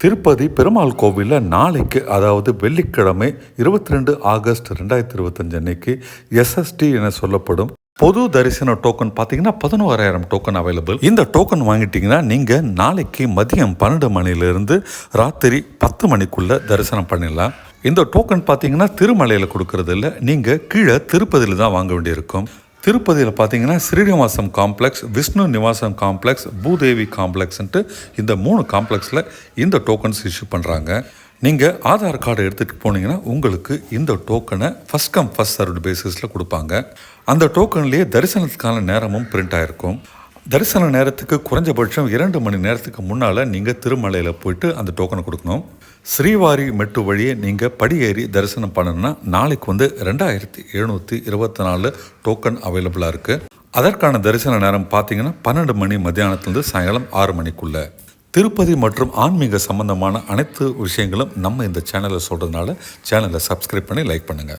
திருப்பதி பெருமாள் கோவிலில் நாளைக்கு அதாவது வெள்ளிக்கிழமை 22 ஆகஸ்ட் 2025 அன்னைக்கு எஸ்எஸ்டி என சொல்லப்படும் பொது தரிசன டோக்கன் பார்த்தீங்கன்னா 11,000 டோக்கன் அவைலபிள். இந்த டோக்கன் வாங்கிட்டீங்கன்னா நீங்கள் நாளைக்கு மதியம் 12 மணிலிருந்து ராத்திரி 10 மணிக்குள்ள தரிசனம் பண்ணிடலாம். இந்த டோக்கன் பார்த்தீங்கன்னா திருமலையில் கொடுக்கறது இல்லை, நீங்கள் கீழே திருப்பதியில் தான் வாங்க வேண்டியிருக்கும். திருப்பதியில் பார்த்தீங்கன்னா ஸ்ரீனிவாசம் காம்ப்ளெக்ஸ், விஷ்ணு நிவாசம் காம்ப்ளெக்ஸ், பூதேவி காம்ப்ளெக்ஸ்ன்ட்டு இந்த 3 காம்ப்ளெக்ஸில் இந்த டோக்கன்ஸ் இஷ்யூ பண்ணுறாங்க. நீங்கள் ஆதார் கார்டை எடுத்துகிட்டு போனீங்கன்னா உங்களுக்கு இந்த டோக்கனை ஃபஸ்ட் கம் ஃபஸ்ட் சர்வ்டு பேசிஸில் கொடுப்பாங்க. அந்த டோக்கன்லேயே தரிசனத்துக்கான நேரமும் பிரிண்ட் ஆகிருக்கும். தரிசன நேரத்துக்கு குறைஞ்சபட்சம் 2 மணி நேரத்துக்கு முன்னால் நீங்கள் திருமலையில் போயிட்டு அந்த டோக்கனை கொடுக்கணும். ஸ்ரீவாரி மெட்டு வழியே நீங்கள் படியேறி தரிசனம் பண்ணணும்னா நாளைக்கு 2724 டோக்கன் அவைலபிளாக இருக்குது. அதற்கான தரிசன நேரம் பார்த்தீங்கன்னா 12 மணி மத்தியானத்துலேருந்து சாயங்காலம் 6 மணிக்குள்ளே. திருப்பதி மற்றும் ஆன்மீக சம்பந்தமான அனைத்து விஷயங்களும் நம்ம இந்த சேனலில் சொல்கிறதுனால சேனலை சப்ஸ்கிரைப் பண்ணி லைக் பண்ணுங்கள்.